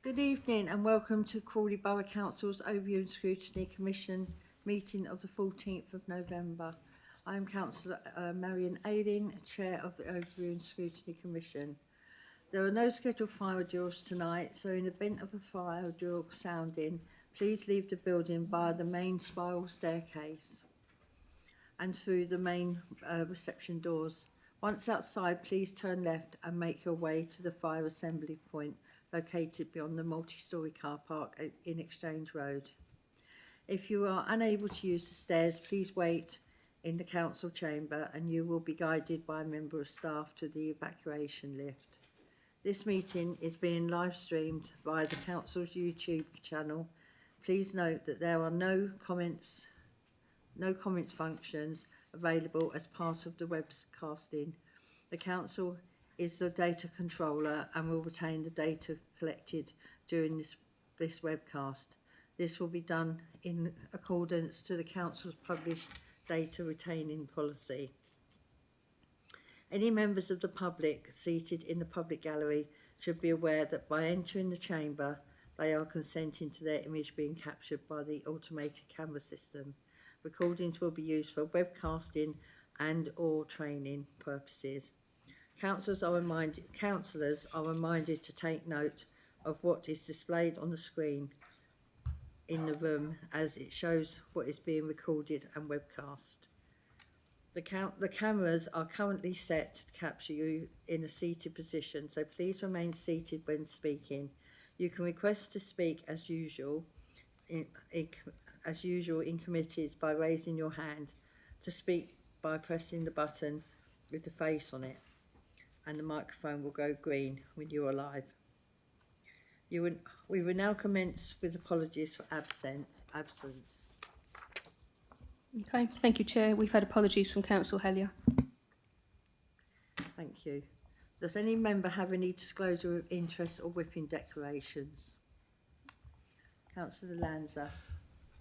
Good evening and welcome to Crawley Borough Council's Overview and Scrutiny Commission meeting of the 14th of November. I am Councillor Marion Ayling, Chair of the Overview and Scrutiny Commission. There are no scheduled fire drills tonight, so in the event of a fire drill sounding, please leave the building via the main spiral staircase and through the main reception doors. Once outside, please turn left and make your way to the fire assembly point located beyond the multi-storey car park in Exchange Road. If you are unable to use the stairs, please wait in the council chamber and you will be guided by a member of staff to the evacuation lift. This meeting is being live streamed via the council's YouTube channel. Please note that there are no comments functions available as part of the webcasting. The council is the data controller and will retain the data collected during this webcast. This will be done in accordance to the council's published data retaining policy. Any members of the public seated in the public gallery should be aware that by entering the chamber, they are consenting to their image being captured by the automated camera system. Recordings will be used for webcasting and or training purposes. Councillors are reminded to take note of what is displayed on the screen in the room as it shows what is being recorded and webcast. The cameras are currently set to capture you in a seated position, so please remain seated when speaking. You can request to speak as usual in committees by raising your hand, to speak by pressing the button with the face on it, and the microphone will go green when you are live. We will now commence with apologies for absence. Okay, thank you, Chair. We've had apologies from Councillor Hellier. Thank you. Does any member have any disclosure of interest or whipping declarations? Councillor Lanza.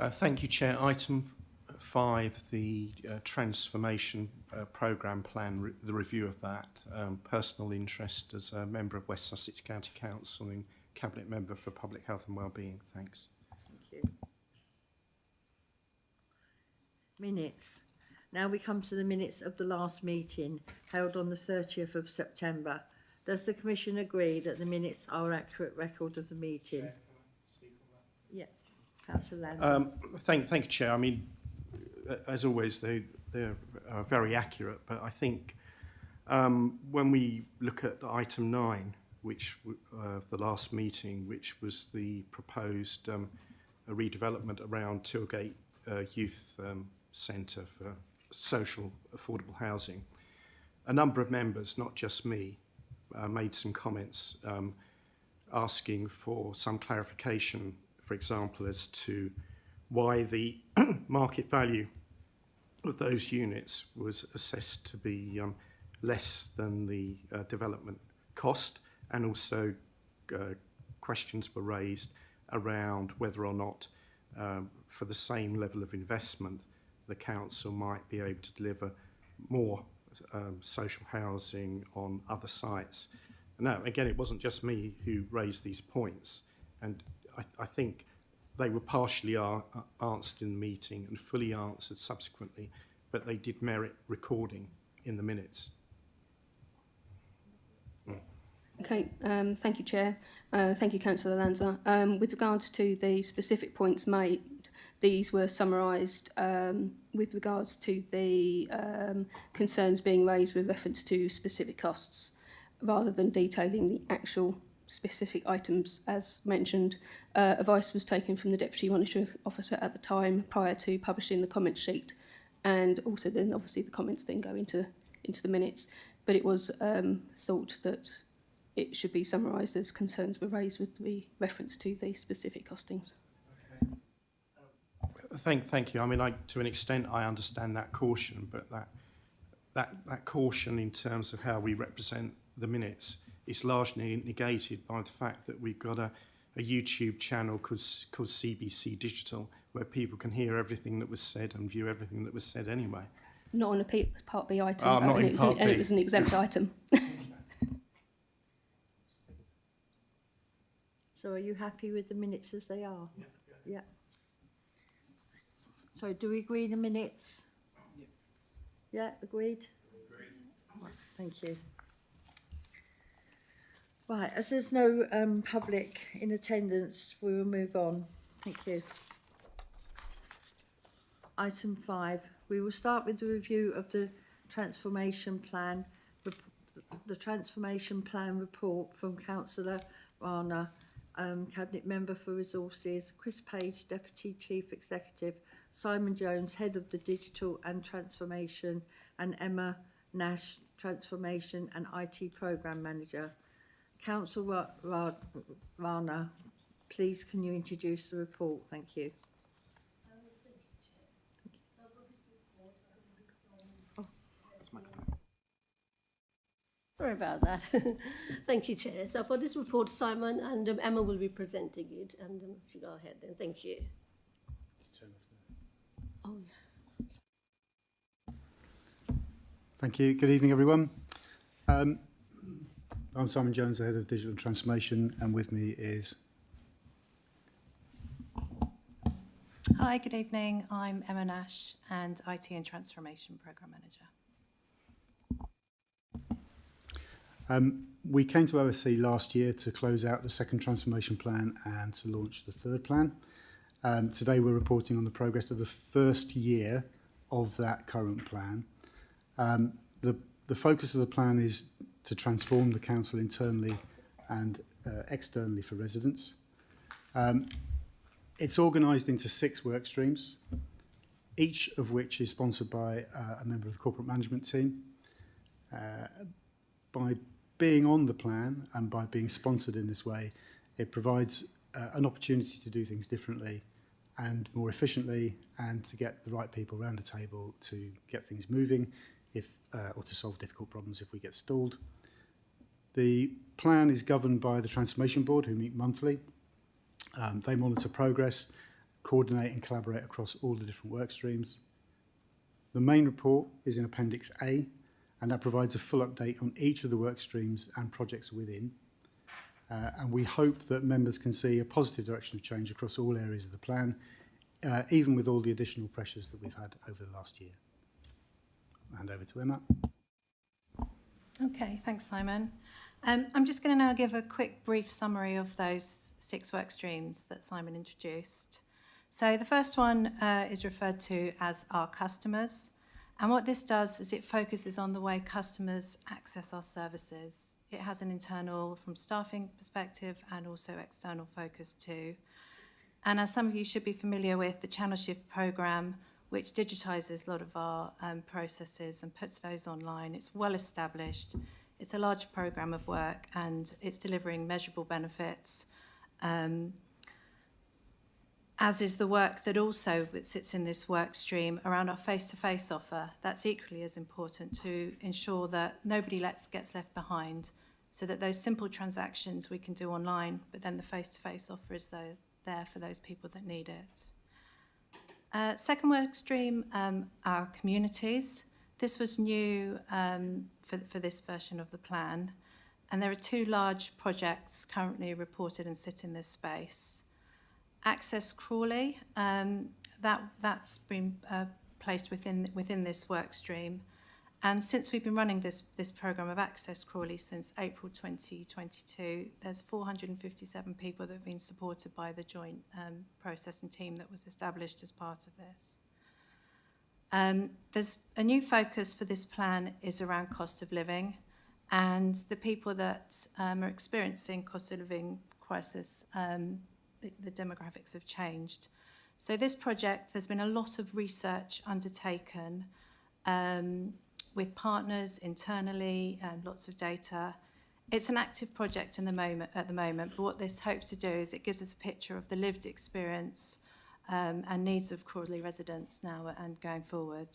Thank you, Chair. Item 5, the transformation programme plan, the review of that. Personal interest as a member of West Sussex County Council and Cabinet Member for Public Health and Wellbeing. Thanks. Thank you. Minutes. Now we come to the minutes of the last meeting held on the 30th of September. Does the Commission agree that the minutes are an accurate record of the meeting? Chair, can I speak on that? Yeah. Councillor Lanza. Thank you, Chair. I mean, as always, they're very accurate, but I think when we look at item 9, which the last meeting, which was the proposed redevelopment around Tilgate Youth Centre for social affordable housing, a number of members, not just me, made some comments asking for some clarification, for example, as to why the market value of those units was assessed to be less than the development cost, and also questions were raised around whether or not for the same level of investment the council might be able to deliver more social housing on other sites. Now, again, it wasn't just me who raised these points, and I think they were partially answered in the meeting and fully answered subsequently, but they did merit recording in the minutes. Okay, thank you, Chair. Thank you, Councillor Lanza. With regards to the specific points made, these were summarised with regards to the concerns being raised with reference to specific costs, rather than detailing the actual specific items as mentioned. Advice was taken from the Deputy Monitoring Officer at the time prior to publishing the comment sheet, and also then obviously the comments then go into the minutes, but it was thought that it should be summarised as concerns were raised with the reference to the specific costings. Thank you. I mean, to an extent, I understand that caution, but that caution in terms of how we represent the minutes is largely negated by the fact that we've got a YouTube channel called CBC Digital, where people can hear everything that was said and view everything that was said anyway. Not on a Part B item, not in Part B. And it was an exempt item. So are you happy with the minutes as they are? Yeah. So do we agree the minutes? Yeah, agreed? Right, thank you. Right, as there's no public in attendance, we will move on. Thank you. Item 5, we will start with the review of the transformation plan, the transformation plan report from Councillor Rana, Cabinet Member for Resources, Chris Page, Deputy Chief Executive, Simon Jones, Head of the Digital and Transformation, and Emma Nash, Transformation and IT Programme Manager. Councillor Rana, please can you introduce the report? Thank you. Sorry about that. Thank you, Chair. So for this report, Simon and Emma will be presenting it. And if you go ahead then, thank you. Oh, yeah. Thank you. Good evening, everyone. I'm Simon Jones, the Head of Digital and Transformation, and with me is... Hi, good evening. I'm Emma Nash and IT and Transformation Programme Manager. We came to OSC last year to close out the second transformation plan and to launch the third plan. Today we're reporting on the progress of the first year of that current plan. The focus of the plan is to transform the council internally and externally for residents. It's organised into 6 work streams, each of which is sponsored by a member of the corporate management team. By being on the plan and by being sponsored in this way, it provides an opportunity to do things differently and more efficiently, and to get the right people around the table to get things moving or to solve difficult problems if we get stalled. The plan is governed by the Transformation Board, who meet monthly. They monitor progress, coordinate and collaborate across all the different work streams. The main report is in Appendix A, and that provides a full update on each of the work streams and projects within. And we hope that members can see a positive direction of change across all areas of the plan, even with all the additional pressures that we've had over the last year. I'll hand over to Emma. Okay, thanks, Simon. I'm just going to now give a quick brief summary of those 6 work streams that Simon introduced. So the first one is referred to as our customers. And what this does is it focuses on the way customers access our services. It has an internal from staffing perspective and also external focus too. And as some of you should be familiar with, the Channel Shift programme, which digitises a lot of our processes and puts those online. It's well established. It's a large programme of work and it's delivering measurable benefits, as is the work that also sits in this work stream around our face-to-face offer. That's equally as important to ensure that nobody gets left behind, so that those simple transactions we can do online, but then the face-to-face offer is there for those people that need it. Second work stream, our communities. This was new for this version of the plan, and there are 2 large projects currently reported and sit in this space. Access Crawley, that's been placed within this work stream, and since we've been running this programme of Access Crawley since April 2022, there's 457 people that have been supported by the joint processing team that was established as part of this. There's a new focus for this plan is around cost of living, and the people that are experiencing cost of living crisis, the demographics have changed. So this project, there's been a lot of research undertaken with partners internally and lots of data. It's an active project at the moment, but what this hopes to do is it gives us a picture of the lived experience and needs of Crawley residents now and going forward.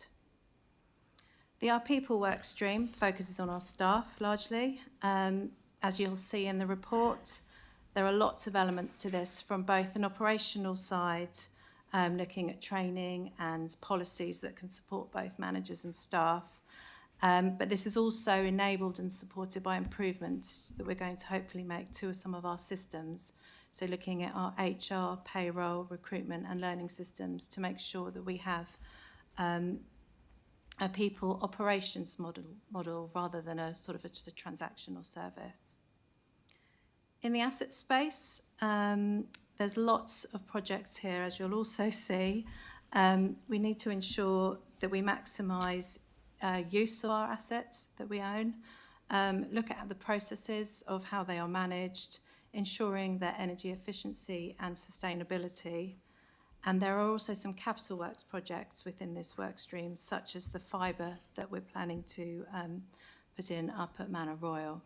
The Our People work stream focuses on our staff largely. As you'll see in the report, there are lots of elements to this from both an operational side, looking at training and policies that can support both managers and staff. But this is also enabled and supported by improvements that we're going to hopefully make to some of our systems, So looking at our HR, payroll, recruitment and learning systems to make sure that we have a people operations model rather than a sort of just a transactional service. In the asset space, there's lots of projects here, as you'll also see. We need to ensure that we maximise use of our assets that we own, look at the processes of how they are managed, ensuring their energy efficiency and sustainability. And there are also some capital works projects within this work stream, such as the fibre that we're planning to put in up at Manor Royal.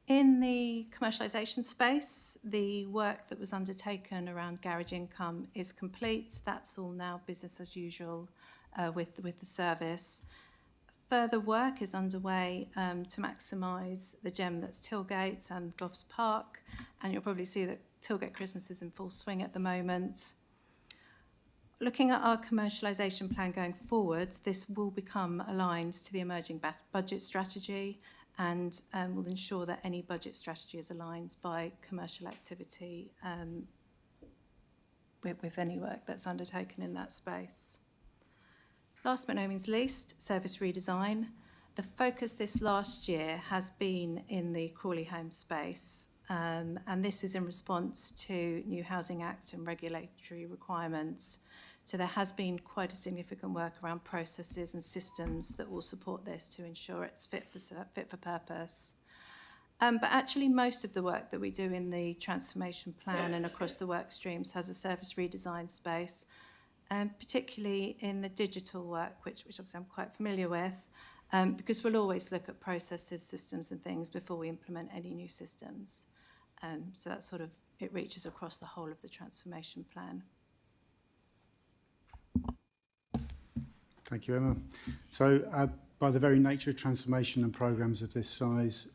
In the commercialisation space, the work that was undertaken around garage income is complete. That's all now business as usual with the service. Further work is underway to maximise the gem that's Tilgate and Goffs Park, and you'll probably see that Tilgate Christmas is in full swing at the moment. Looking at our commercialisation plan going forward, this will become aligned to the emerging budget strategy, and will ensure that any budget strategy is aligned by commercial activity with any work that's undertaken in that space. Last but no means least, service redesign. The focus this last year has been in the Crawley home space, and this is in response to New Housing Act and regulatory requirements. So there has been quite a significant work around processes and systems that will support this to ensure it's fit for purpose. But actually most of the work that we do in the transformation plan and across the work streams has a service redesign space, particularly in the digital work, which obviously I'm quite familiar with, because we'll always look at processes, systems and things before we implement any new systems. So that sort of, it reaches across the whole of the transformation plan. Thank you, Emma. So by the very nature of transformation and programmes of this size,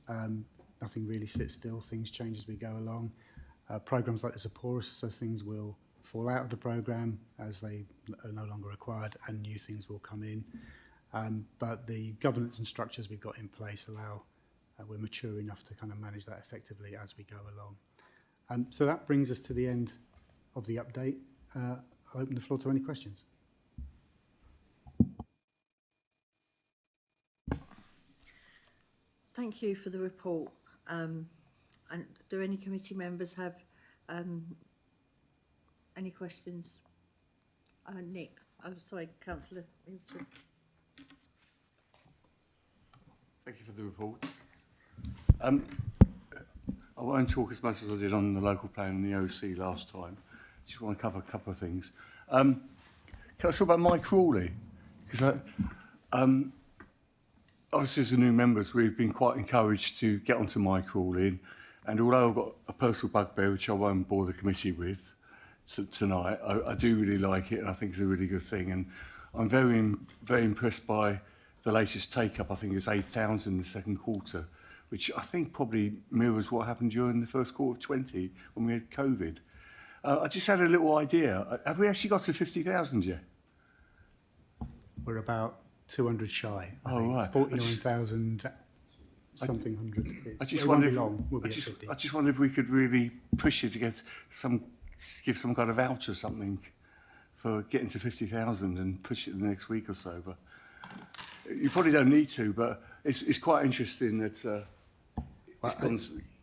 nothing really sits still. Things change as we go along. Programmes like this are porous, so things will fall out of the programme as they are no longer required and new things will come in. But the governance and structures we've got in place allow, we're mature enough to kind of manage that effectively as we go along. So that brings us to the end of the update. I'll open the floor to any questions. Thank you for the report. And do any committee members have any questions? Nick, sorry, Councillor Hilton. Thank you for the report. I won't talk as much as I did on the local plan and the OC last time. Just want to cover a couple of things. Can I talk about Mike Crawley? Because obviously as the new members, we've been quite encouraged to get onto Mike Crawley. And although I've got a personal bugbear, which I won't bore the committee with tonight, I do really like it and I think it's a really good thing. And I'm very impressed by the latest take-up. I think it's 8,000 in the second quarter, which I think probably mirrors what happened during the first quarter of 20 when we had COVID. I just had a little idea. Have we actually got to 50,000 yet? We're about 200 shy. I think. Right. 49,000 something hundred. I just it wonder won't be if, long. We'll be at 50. I just wonder if we could really push it to get give some kind of voucher or something for getting to 50,000 and push it the next week or so. But you probably don't need to, but it's quite interesting that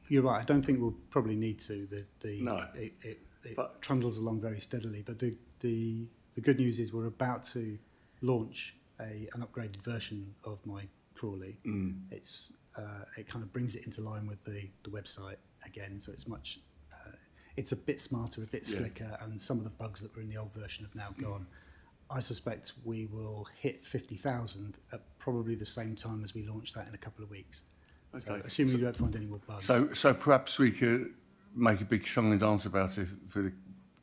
you're right. I don't think we'll probably need to. No. It trundles along very steadily. But the good news is we're about to launch an upgraded version of My Crawley. It kind of brings it into line with the website again, so it's much it's a bit smarter, a bit slicker, and some of the bugs that were in the old version have now gone. I suspect we will hit 50,000 at probably the same time as we launch that in a couple of weeks. Okay. So, assuming you don't find any more bugs. So perhaps we could make a big song and dance about it for the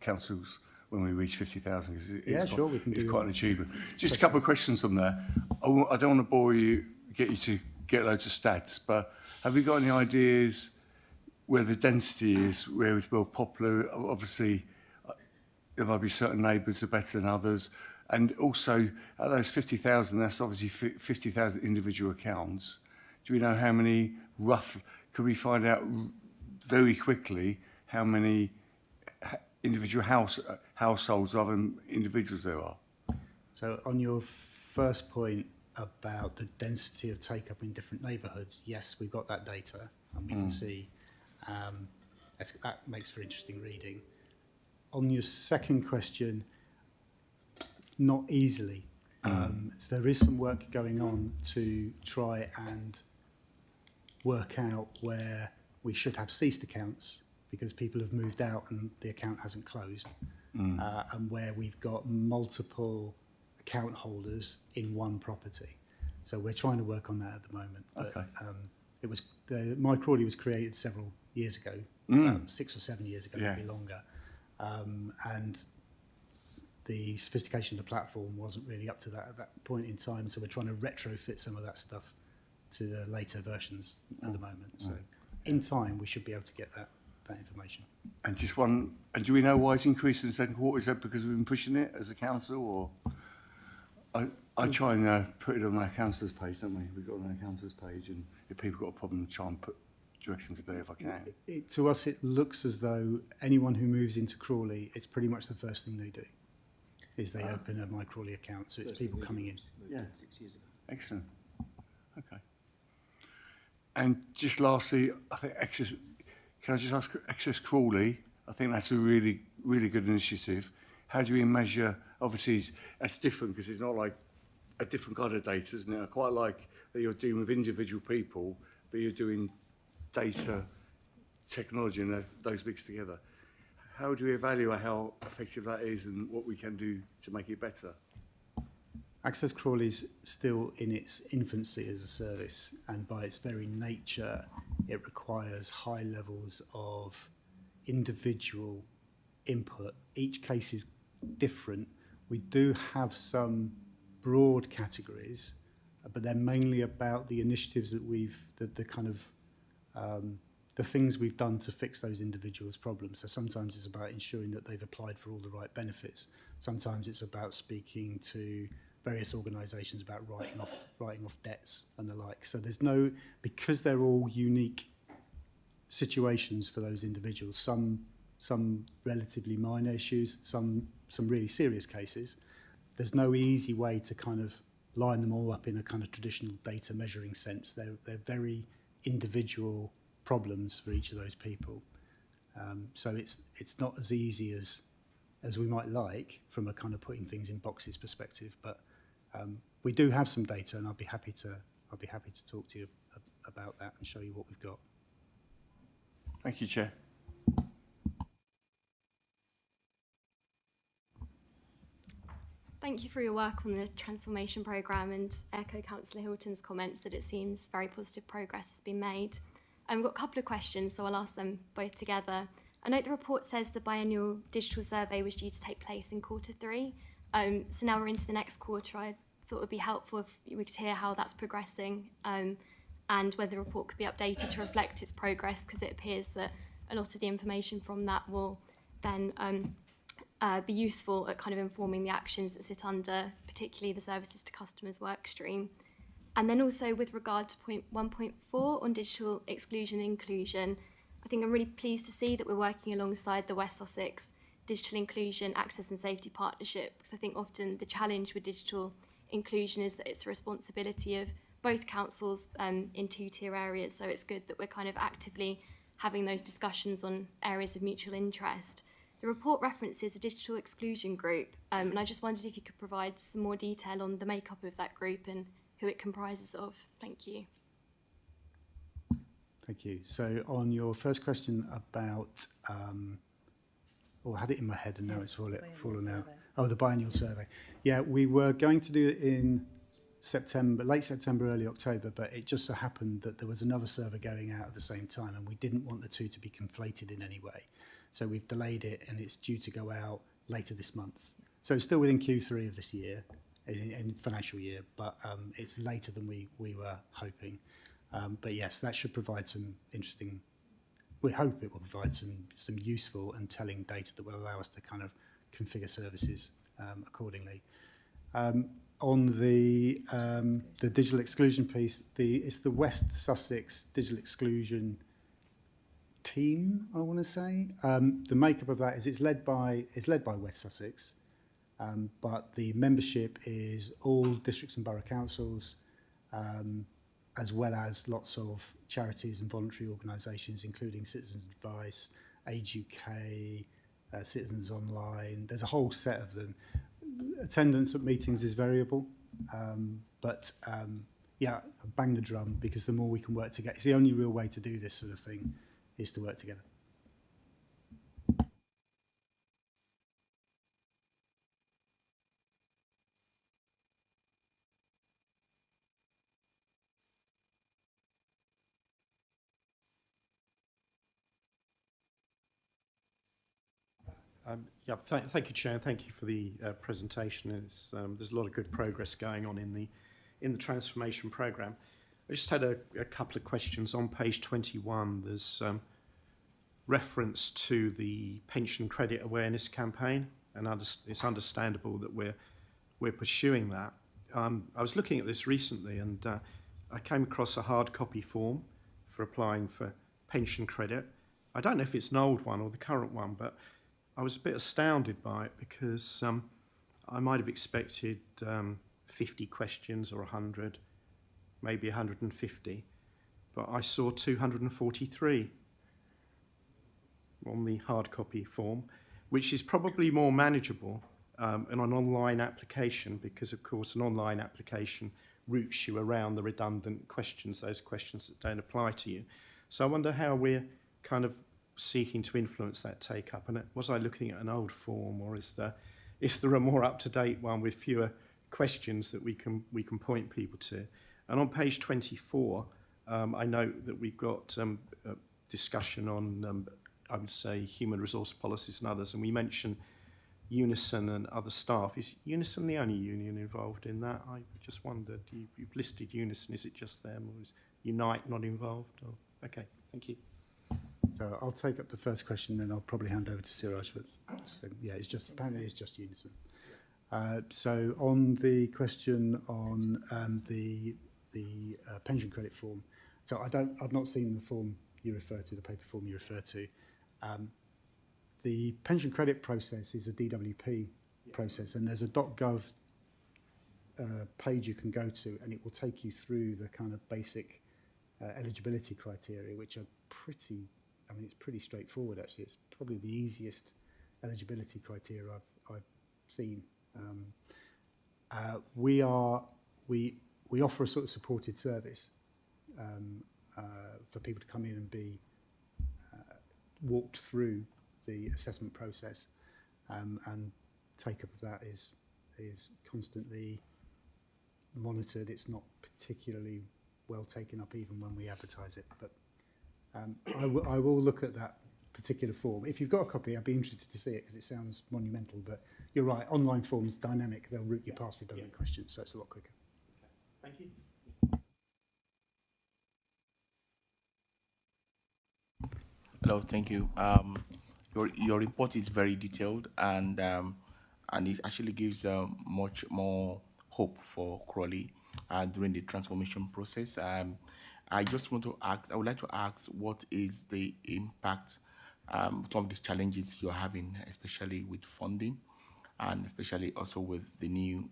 councils when we reach 50,000. We can do it's quite an achievement. Just a couple of questions on there. I don't want to bore you, get you to get loads of stats, but have you got any ideas where the density is, where it's more popular? Obviously, there might be certain neighbourhoods are better than others. And also, at those 50,000, that's obviously 50,000 individual accounts. Do we know how many rough, could we find out very quickly how many individual households rather than individuals there are? So on your first point about the density of take-up in different neighbourhoods, yes, we've got that data, and we can see that makes for interesting reading. On your second question, not easily. So there is some work going on to try and work out where we should have ceased accounts because people have moved out and the account hasn't closed, and where we've got multiple account holders in one property. So we're trying to work on that at the moment. But, My Crawley was created several years ago, 6 or 7 years ago, maybe longer, and the sophistication of the platform wasn't really up to that at that point in time. So we're trying to retrofit some of that stuff to the later versions at the moment. So in time, we should be able to get that information. And just one, and do we know why it's increased in the second quarter? Is that because we've been pushing it as a council, or I try and put it on our councillors page, don't we? We've got it on our councillors page, and if people got a problem, try and put directions there if I can. To us, it looks as though anyone who moves into Crawley, it's pretty much the first thing they do, is they open a My Crawley account. So it's people coming in. Yeah, 6 years ago. Excellent. Okay. And just lastly, I think can I just ask Access Crawley? I think that's a really, really good initiative. How do we measure? Obviously, that's different because it's not like a different kind of data, isn't it? I quite like that you're dealing with individual people, but you're doing data, technology, and those mixed together. How do we evaluate how effective that is and what we can do to make it better? Access Crawley is still in its infancy as a service, and by its very nature, it requires high levels of individual input. Each case is different. We do have some broad categories, but they're mainly about the initiatives that the things we've done to fix those individuals' problems. So sometimes it's about ensuring that they've applied for all the right benefits. Sometimes it's about speaking to various organisations about writing off debts and the like. So because they're all unique situations for those individuals, some relatively minor issues, some really serious cases, there's no easy way to kind of line them all up in a kind of traditional data measuring sense. They're very individual problems for each of those people. So it's not as easy as we might like from a kind of putting things in boxes perspective, but we do have some data, and I'll be happy to talk to you about that and show you what we've got. Thank you, Chair. Thank you for your work on the transformation programme, and echo Councillor Hilton's comments that it seems very positive progress has been made. I've got a couple of questions, so I'll ask them both together. I note the report says the biennial digital survey was due to take place in Q3. So now we're into the next quarter. I thought it would be helpful if we could hear how that's progressing, and whether the report could be updated to reflect its progress, because it appears that a lot of the information from that will then be useful at kind of informing the actions that sit under, particularly the services to customers work stream. And then also with regard to point 1.4 on digital exclusion and inclusion, I think I'm really pleased to see that we're working alongside the West Sussex Digital Inclusion Access and Safety Partnership, because I think often the challenge with digital inclusion is that it's a responsibility of both councils in two-tier areas. So it's good that we're kind of actively having those discussions on areas of mutual interest. The report references a digital exclusion group, and I just wondered if you could provide some more detail on the makeup of that group and who it comprises of. Thank you. Thank you. So on your first question about, I had it in my head and now it's fallen out. Oh, the biennial survey. Yeah, we were going to do it in September, late September, early October, but it just so happened that there was another survey going out at the same time, and we didn't want the two to be conflated in any way. So we've delayed it, and it's due to go out later this month. So it's still within Q3 of this year, in financial year, but it's later than we were hoping. But yes, that should provide some interesting, we hope it will provide some useful and telling data that will allow us to kind of configure services accordingly. On the digital exclusion piece, it's the West Sussex digital exclusion team, I want to say. The makeup of that is it's led by West Sussex, but the membership is all districts and borough councils, as well as lots of charities and voluntary organisations, including Citizens Advice, Age UK, Citizens Online. There's a whole set of them. Attendance at meetings is variable, but yeah, bang the drum, because the more we can work together, it's the only real way to do this sort of thing, is to work together. Thank you, Chair. Thank you for the presentation. There's a lot of good progress going on in the transformation programme. I just had a couple of questions. On page 21, there's reference to the pension credit awareness campaign, and it's understandable that we're pursuing that. I was looking at this recently, and I came across a hard copy form for applying for pension credit. I don't know if it's an old one or the current one, but I was a bit astounded by it, because I might have expected 50 questions or 100, maybe 150, but I saw 243 on the hard copy form, which is probably more manageable in an online application, because of course an online application routes you around the redundant questions, those questions that don't apply to you. So I wonder how we're kind of seeking to influence that take up. And was I looking at an old form, or is there a more up-to-date one with fewer questions that we can point people to? And on page 24, I note that we've got a discussion on I would say human resource policies and others, and we mention Unison and other staff. Is Unison the only union involved in that? I just wondered. You've listed Unison. Is it just them, or is Unite not involved? Or, okay, thank you. So I'll take up the first question, then I'll probably hand over to Siraj. But yeah, apparently it's just Unison. So on the question on the pension credit form, so I've not seen the form you refer to, the paper form you refer to. The pension credit process is a DWP process, and there's a .gov page you can go to, and it will take you through the kind of basic eligibility criteria, which are it's pretty straightforward actually. It's probably the easiest eligibility criteria I've seen. We offer a sort of supported service for people to come in and be walked through the assessment process, and take up of that is constantly monitored. It's not particularly well taken up even when we advertise it, but I will look at that particular form. If you've got a copy, I'd be interested to see it, because it sounds monumental, but you're right, online forms, dynamic, they'll route you past redundant questions, so it's a lot quicker. Okay. Thank you. Hello, thank you. Your report is very detailed, and it actually gives much more hope for Crawley during the transformation process. I would like to ask, what is the impact, some of the challenges you're having, especially with funding, and especially also with the new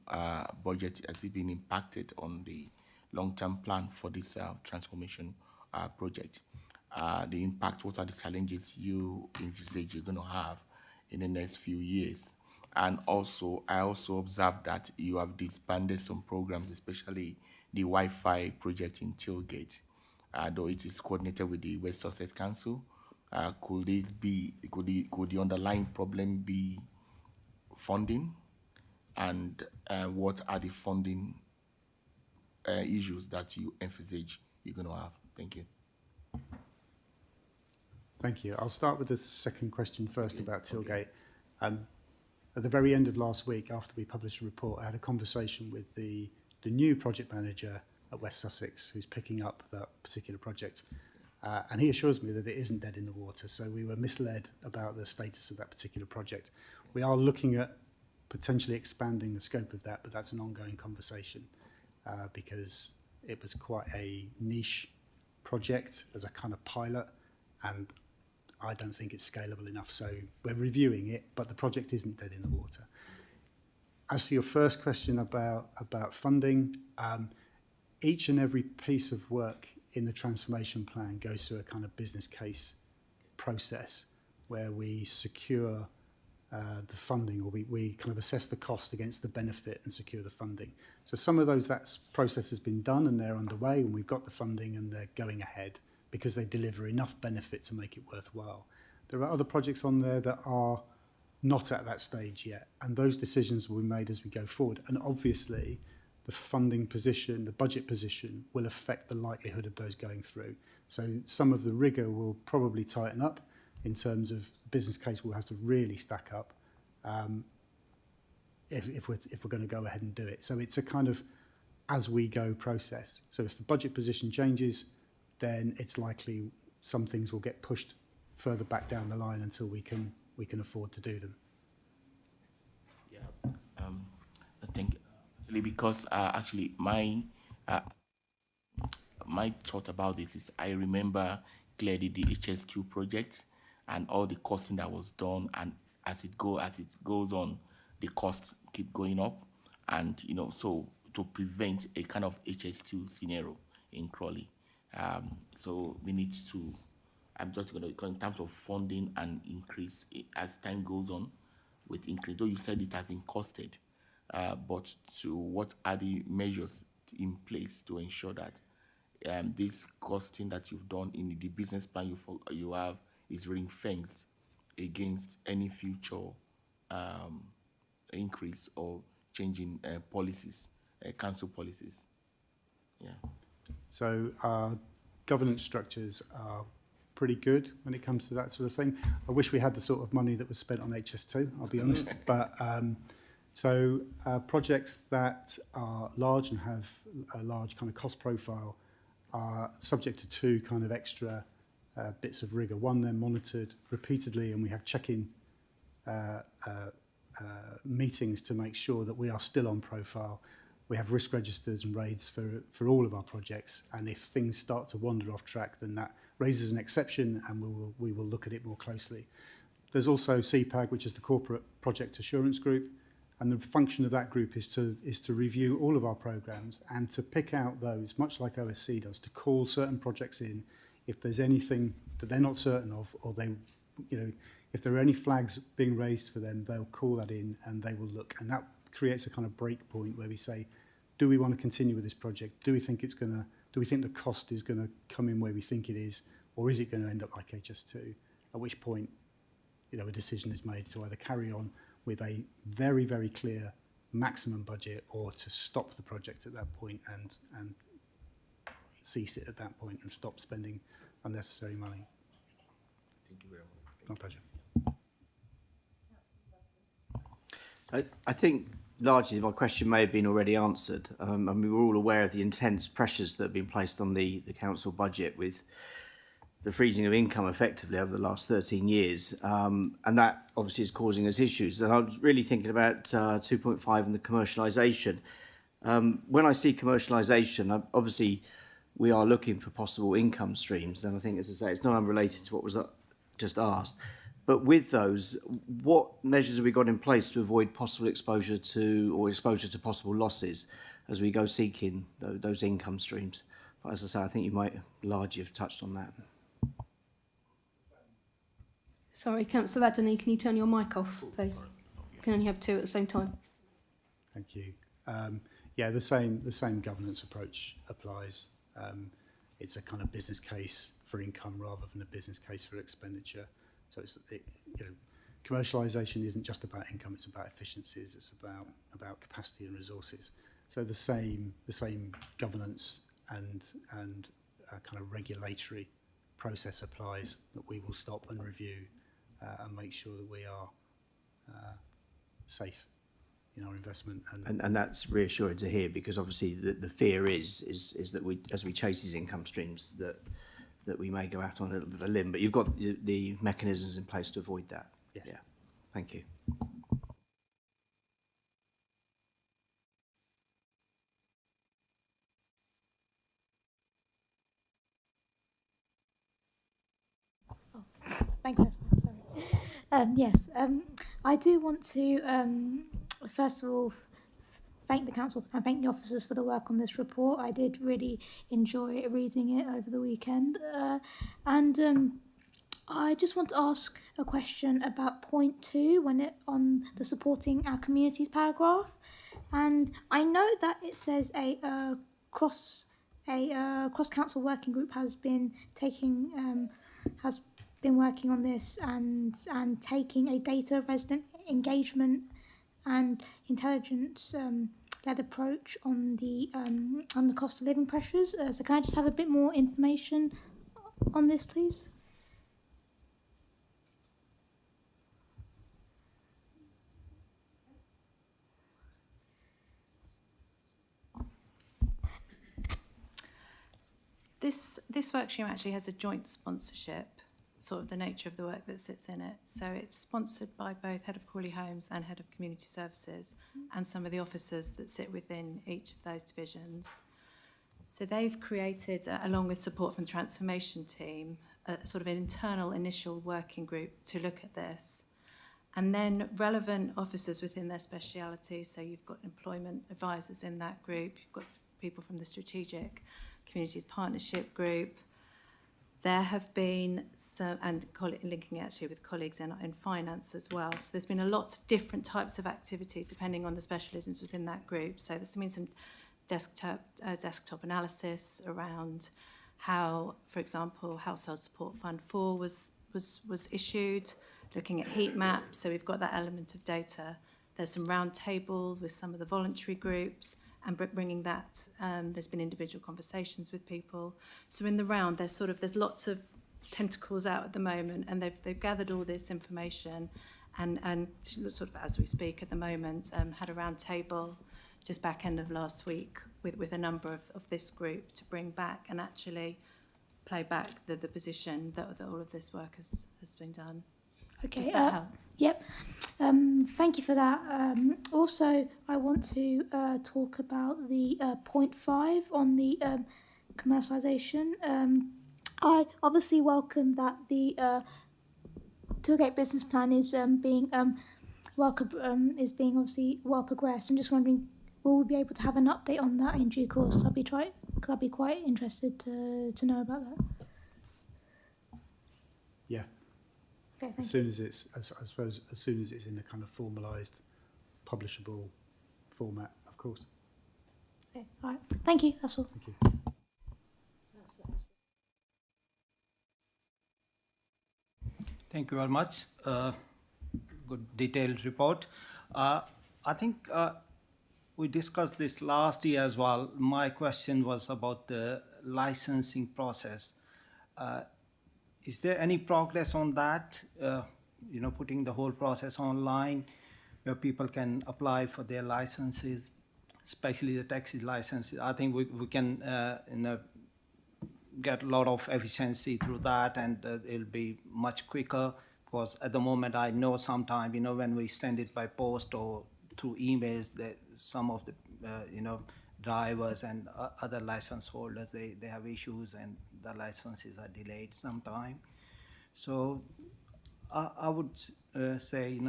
budget? Has it been impacted on the long-term plan for this transformation project? The impact, what are the challenges you envisage you're going to have in the next few years? And also, I also observed that you have disbanded some programs, especially the Wi-Fi project in Tilgate, though it is coordinated with the West Sussex Council. Could the underlying problem be funding? And what are the funding issues that you envisage you're going to have? Thank you. Thank you. I'll start with the second question first about Tilgate. At the very end of last week, after we published a report, I had a conversation with the new project manager at West Sussex, who's picking up that particular project. And he assures me that it isn't dead in the water, so we were misled about the status of that particular project. We are looking at potentially expanding the scope of that, but that's an ongoing conversation because it was quite a niche project as a kind of pilot, and I don't think it's scalable enough. So we're reviewing it, but the project isn't dead in the water. As for your first question about funding, each and every piece of work in the transformation plan goes through a kind of business case process where we secure the funding, or we kind of assess the cost against the benefit and secure the funding. So some of that process has been done and they're underway, and we've got the funding and they're going ahead because they deliver enough benefit to make it worthwhile. There are other projects on there that are not at that stage yet, and those decisions will be made as we go forward. And obviously, the funding position, the budget position, will affect the likelihood of those going through. So some of the rigour will probably tighten up in terms of business case will have to really stack up if we're going to go ahead and do it. So it's a kind of as we go process. So if the budget position changes, then it's likely some things will get pushed further back down the line until we can afford to do them. Yeah, I think because actually my thought about this is I remember clearly the HS2 project and all the costing that was done, and as it goes on, the costs keep going up, and so to prevent a kind of HS2 scenario in Crawley, so we need to. I'm just going to, in terms of funding and increase as time goes on, with increase. Though you said it has been costed, but to what are the measures in place to ensure that this costing that you've done in the business plan you have is ring-fenced against any future increase or changing policies, council policies? Yeah. So our governance structures are pretty good when it comes to that sort of thing. I wish we had the sort of money that was spent on HS2, I'll be honest. But so projects that are large and have a large kind of cost profile are subject to two kind of extra bits of rigour. One, they're monitored repeatedly, and we have check-in meetings to make sure that we are still on profile. We have risk registers and raids for all of our projects, and if things start to wander off track, then that raises an exception, and we will look at it more closely. There's also CPAG, which is the Corporate Project Assurance Group, and the function of that group is to review all of our programs and to pick out those, much like OSC does, to call certain projects in if there's anything that they're not certain of, or they, if there are any flags being raised for them, they'll call that in and they will look, and that creates a kind of break point where we say, do we want to continue with this project? Do we think the cost is going to come in where we think it is, or is it going to end up like HS2? At which point, a decision is made to either carry on with a very, very clear maximum budget, or to stop the project at that point and cease it at that point and stop spending unnecessary money. Thank you very much. My pleasure. I think largely my question may have been already answered. I mean, we're all aware of the intense pressures that have been placed on the council budget with the freezing of income effectively over the last 13 years. And that obviously is causing us issues. And I was really thinking about 2.5 and the commercialisation. When I see commercialisation, obviously we are looking for possible income streams. And I think, as I say, it's not unrelated to what was just asked. But with those, what measures have we got in place to avoid possible exposure to possible losses as we go seeking those income streams? But as I say, I think you might largely have touched on that. Sorry, Councillor Adderley, can you turn your mic off, please? You can only have two at the same time. Thank you. Yeah, the same governance approach applies. It's a kind of business case for income rather than a business case for expenditure. So commercialisation isn't just about income; it's about efficiencies. It's about capacity and resources. So the same governance and kind of regulatory process applies, that we will stop and review and make sure that we are safe in our investment. And that's reassuring to hear, because obviously the fear is that we, as we chase these income streams, that we may go out on a little bit of a limb, but you've got the mechanisms in place to avoid that. Yes. Yeah. Thank you. Thanks, Esther. Sorry. Yes, I do want to, first of all, thank the council and thank the officers for the work on this report. I did really enjoy reading it over the weekend. And I just want to ask a question about point 2 on the supporting our communities paragraph. And I know that it says a cross council working group has been working on this and taking a data resident engagement and intelligence led approach on the cost of living pressures. So can I just have a bit more information on this, please? This work stream actually has a joint sponsorship, sort of the nature of the work that sits in it. So it's sponsored by both Head of Crawley Homes and Head of Community Services and some of the officers that sit within each of those divisions. So they've created, along with support from the transformation team, a sort of an internal initial working group to look at this. And then relevant officers within their speciality, so you've got employment advisors in that group, you've got people from the Strategic Communities Partnership Group. There have been some, and linking actually with colleagues in finance as well. So there's been a lot of different types of activities depending on the specialisms within that group. So there's been some desktop analysis around how, for example, Household Support Fund 4 was issued, looking at heat maps. So we've got that element of data. There's some round tables with some of the voluntary groups, and bringing that, there's been individual conversations with people. So in the round, there's lots of tentacles out at the moment, and they've gathered all this information, and sort of as we speak at the moment, had a round table just back end of last week with a number of this group to bring back and actually play back the position that all of this work has been done. Okay. Does that help? Yep. Thank you for that. Also, I want to talk about the point 5 on the commercialisation. I obviously welcome that the Tourgate business plan is being obviously well progressed. I'm just wondering, will we be able to have an update on that in due course? I'd be quite interested to know about that. Yeah. Okay, As soon as it's in a kind of formalised, publishable format, of course. Okay, all right. Thank you. That's all. Thank you. Thank you very much. Good detailed report. I think we discussed this last year as well. My question was about the licensing process. Is there any progress on that? Putting the whole process online where people can apply for their licenses, especially the taxi licenses. I think we can get a lot of efficiency through that, and it'll be much quicker, because at the moment I know sometimes, when we send it by post or through emails, that some of the, drivers and other license holders, they have issues and the licenses are delayed sometime. So I would say,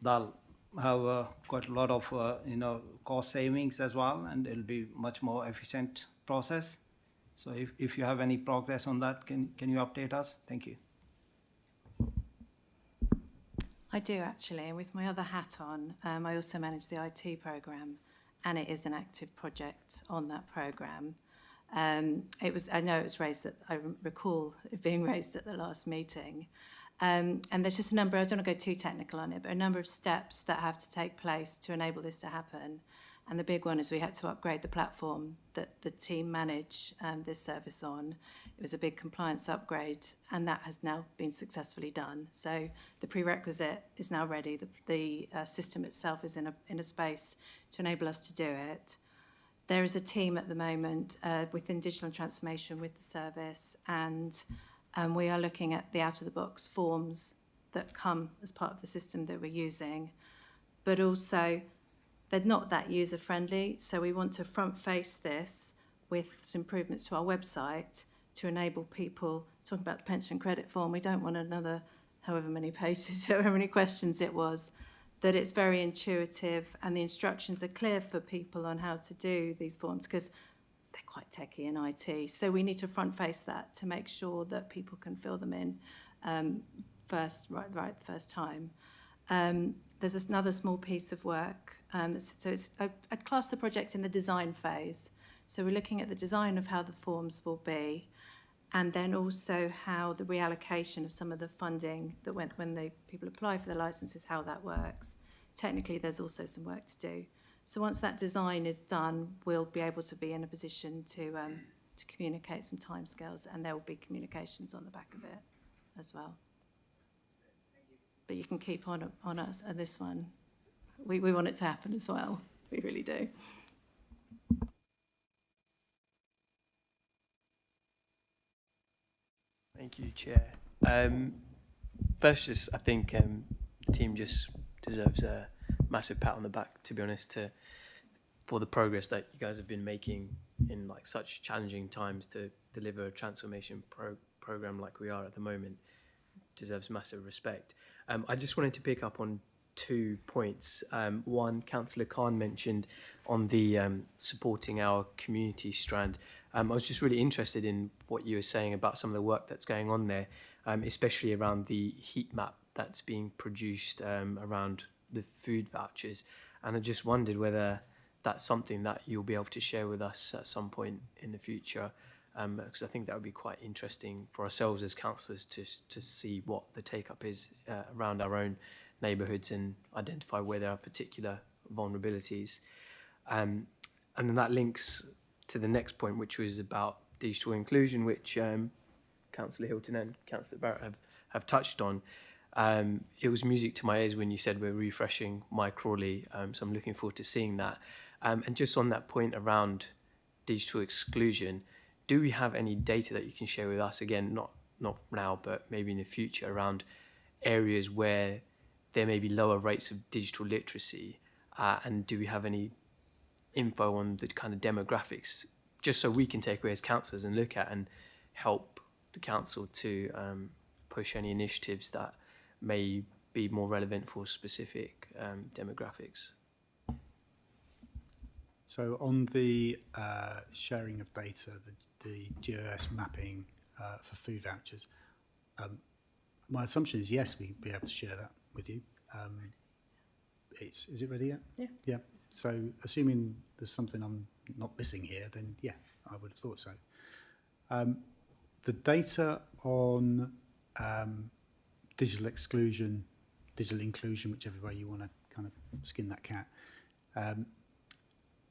they'll have quite a lot of, cost savings as well, and it'll be much more efficient process. So if you have any progress on that, can you update us? Thank you. I do actually, and with my other hat on, I also manage the IT programme, and it is an active project on that programme. I know it was raised I recall it being raised at the last meeting. And there's just a number, I don't want to go too technical on it, but a number of steps that have to take place to enable this to happen. And the big one is we had to upgrade the platform that the team manage this service on. It was a big compliance upgrade, and that has now been successfully done. So the prerequisite is now ready. The system itself is in a space to enable us to do it. There is a team at the moment within digital and transformation with the service, and we are looking at the out-of-the-box forms that come as part of the system that we're using, but also they're not that user-friendly, so we want to front-face this with some improvements to our website to enable people talking about the pension credit form, we don't want another however many pages, however many questions it was, that it's very intuitive and the instructions are clear for people on how to do these forms, because they're quite techy in IT. So we need to front face that to make sure that people can fill them in first time. There's another small piece of work. I'd class the project in the design phase. So we're looking at the design of how the forms will be, and then also how the reallocation of some of the funding that when people apply for the licenses, how that works. Technically, there's also some work to do. So once that design is done, we'll be able to be in a position to communicate some timescales, and there will be communications on the back of it as well. But you can keep on us on this one. We want it to happen as well. We really do. Thank you, Chair. First, I think the team just deserves a massive pat on the back, to be honest, for the progress that you guys have been making in like such challenging times to deliver a transformation program like we are at the moment. Deserves massive respect. I just wanted to pick up on 2 points. One, Councillor Khan mentioned on the supporting our community strand. I was just really interested in what you were saying about some of the work that's going on there, especially around the heat map that's being produced around the food vouchers. And I just wondered whether that's something that you'll be able to share with us at some point in the future, because I think that would be quite interesting for ourselves as councillors to see what the take-up is around our own neighbourhoods and identify where there are particular vulnerabilities. And then that links to the next point, which was about digital inclusion, which Councillor Hilton and Councillor Barrett have touched on. It was music to my ears when you said we're refreshing My Crawley, so I'm looking forward to seeing that. And just on that point around digital exclusion, do we have any data that you can share with us, again, not now, but maybe in the future, around areas where there may be lower rates of digital literacy, and do we have any info on the kind of demographics, just so we can take away as councillors and look at and help the council to push any initiatives that may be more relevant for specific demographics? So on the sharing of data, the GIS mapping for food vouchers, my assumption is yes, we'd be able to share that with you. Is it ready yet? Yeah. Yeah. So assuming there's something I'm not missing here, then yeah, I would have thought so. The data on digital exclusion, digital inclusion, whichever way you want to kind of skin that cat.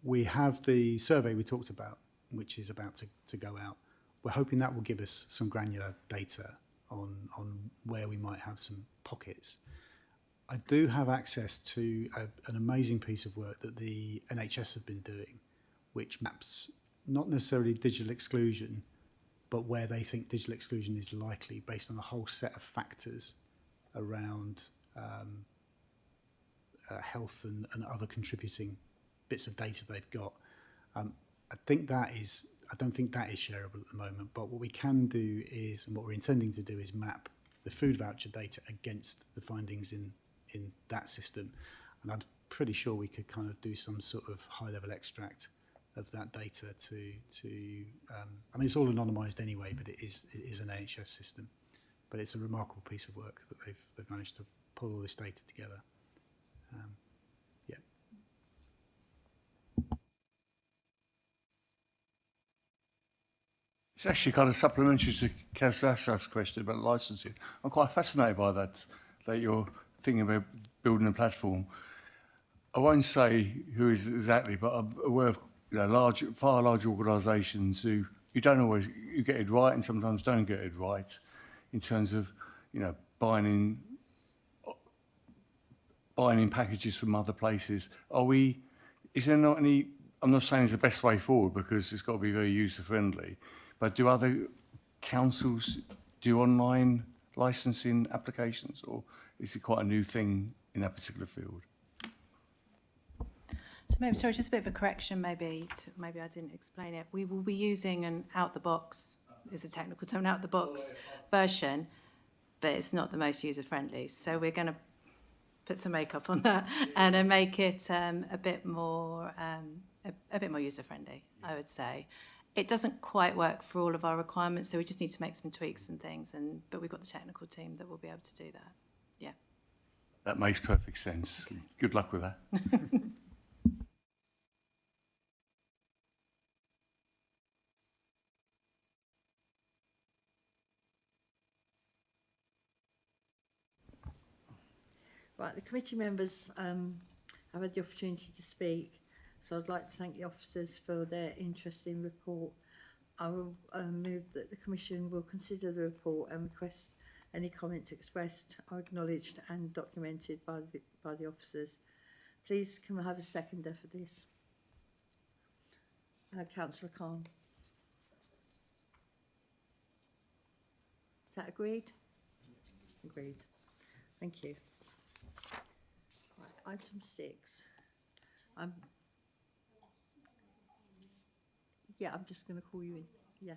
We have the survey we talked about, which is about to go out. We're hoping that will give us some granular data on where we might have some pockets. I do have access to an amazing piece of work that the NHS have been doing, which maps not necessarily digital exclusion, but where they think digital exclusion is likely based on a whole set of factors around health and other contributing bits of data they've got. I don't think that is shareable at the moment, but what we can do is, and what we're intending to do is map the food voucher data against the findings in that system. And I'm pretty sure we could kind of do some sort of high-level extract of that data I mean, it's all anonymised anyway, but it is an NHS system. But it's a remarkable piece of work that they've managed to pull all this data together. Yeah. It's actually kind of supplementary to Councillor Ashraf's question about licensing. I'm quite fascinated by that you're thinking about building a platform. I won't say who is exactly, but I'm aware of far large organisations who don't always get it right and sometimes don't get it right in terms of buying in packages from other places. Is there not any? I'm not saying it's the best way forward because it's got to be very user friendly. But do other councils do online licensing applications, or is it quite a new thing in that particular field? So maybe, sorry, just a bit of a correction maybe I didn't explain it. We will be using an out-the-box is a technical term, out of the box version, but it's not the most user friendly. So we're going to put some makeup on that and make it a bit more user friendly, I would say. It doesn't quite work for all of our requirements, so we just need to make some tweaks and things. But we've got the technical team that will be able to do that. Yeah. That makes perfect sense. Good luck with that. Right, the committee members have had the opportunity to speak, so I'd like to thank the officers for their interesting report. I will move that the Commission will consider the report and request any comments expressed are acknowledged and documented by the officers. Please can we have a seconder for this? Councillor Khan. Is that agreed? Agreed. Thank you. Right, item 6. Yeah, I'm just going to call you in. Yeah.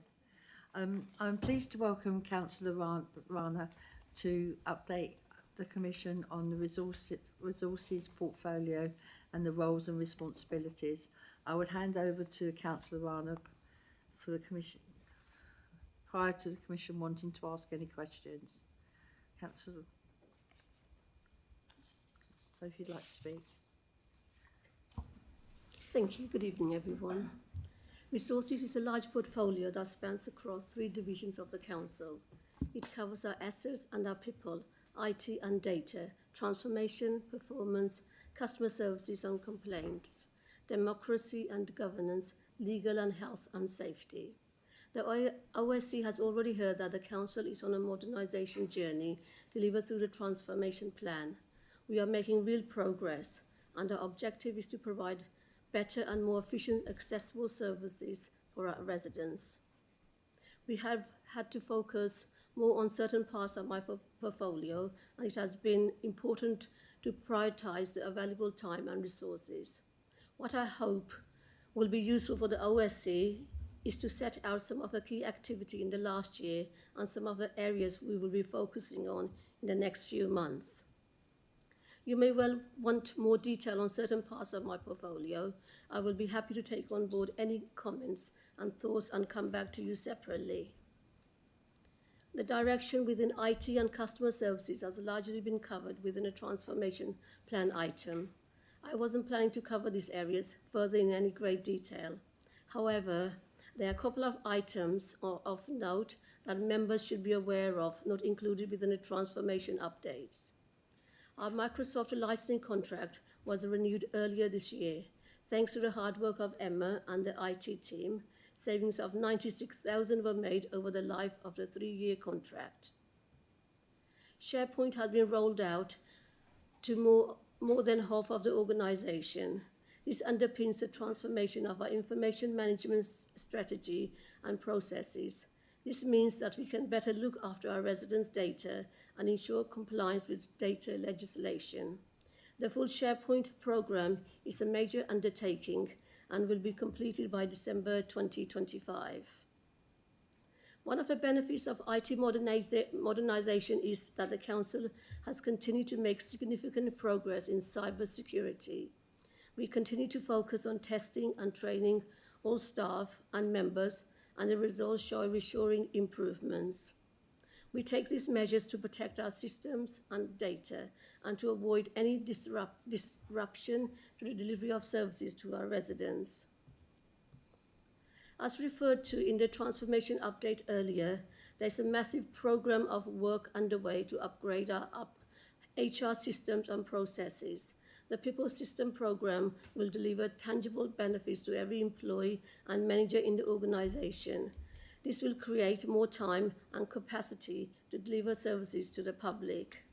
I'm pleased to welcome Councillor Rana to update the Commission on the resources portfolio and the roles and responsibilities. I would hand over to Councillor Rana for the Commission, prior to the Commission wanting to ask any questions. Councillor, so if you'd like to speak. Thank you. Good evening, everyone. Resources is a large portfolio that spans across 3 divisions of the Council. It covers our assets and our people, IT and data, transformation, performance, customer services and complaints, democracy and governance, legal and health and safety. The OSC has already heard that the Council is on a modernisation journey delivered through the transformation plan. We are making real progress, and our objective is to provide better and more efficient accessible services for our residents. We have had to focus more on certain parts of my portfolio, and it has been important to prioritise the available time and resources. What I hope will be useful for the OSC is to set out some of the key activity in the last year and some of the areas we will be focusing on in the next few months. You may well want more detail on certain parts of my portfolio. I will be happy to take on board any comments and thoughts and come back to you separately. The direction within IT and customer services has largely been covered within a transformation plan item. I wasn't planning to cover these areas further in any great detail. However, there are a couple of items of note that members should be aware of, not included within the transformation updates. Our Microsoft licensing contract was renewed earlier this year. Thanks to the hard work of Emma and the IT team, savings of $96,000 were made over the life of the 3-year contract. SharePoint has been rolled out to more than half of the organisation. This underpins the transformation of our information management strategy and processes. This means that we can better look after our residents' data and ensure compliance with data legislation. The full SharePoint program is a major undertaking and will be completed by December 2025. One of the benefits of IT modernisation is that the Council has continued to make significant progress in cybersecurity. We continue to focus on testing and training all staff and members, and the results show reassuring improvements. We take these measures to protect our systems and data and to avoid any disruption to the delivery of services to our residents. As referred to in the transformation update earlier, there's a massive program of work underway to upgrade our HR systems and processes. The People System program will deliver tangible benefits to every employee and manager in the organisation. This will create more time and capacity to deliver services to the public.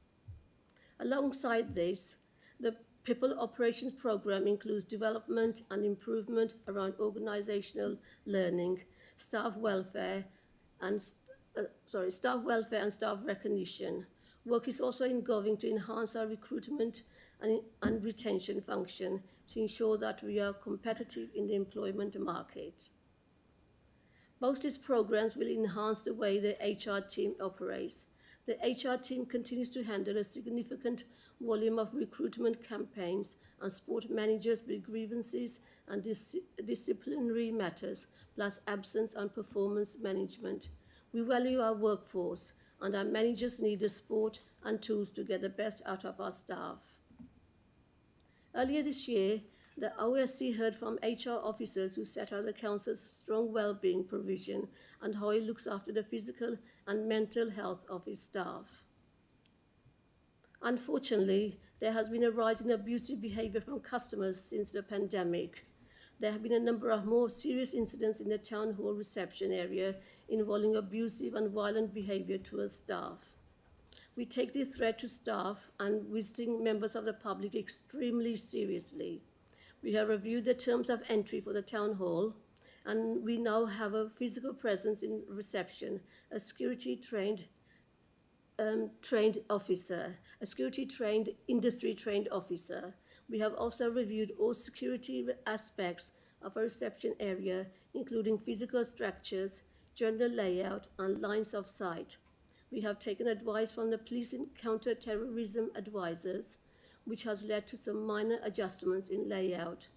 Alongside this, the People Operations Programme includes development and improvement around organisational learning, staff welfare and staff recognition. Work is also ongoing to enhance our recruitment and retention function to ensure that we are competitive in the employment market. Both these programs will enhance the way the HR team operates. The HR team continues to handle a significant volume of recruitment campaigns and support managers with grievances and disciplinary matters, plus absence and performance management. We value our workforce, and our managers need the support and tools to get the best out of our staff. Earlier this year, the OSC heard from HR officers who set out the Council's strong well-being provision and how it looks after the physical and mental health of its staff. Unfortunately, there has been a rise in abusive behaviour from customers since the pandemic. There have been a number of more serious incidents in the town hall reception area involving abusive and violent behaviour towards staff. We take the threat to staff and visiting members of the public extremely seriously. We have reviewed the terms of entry for the town hall, and we now have a physical presence in reception, a security-trained industry-trained officer. We have also reviewed all security aspects of a reception area, including physical structures, general layout, and lines of sight. We have taken advice from the police and counter-terrorism advisors, which has led to some minor adjustments in layout.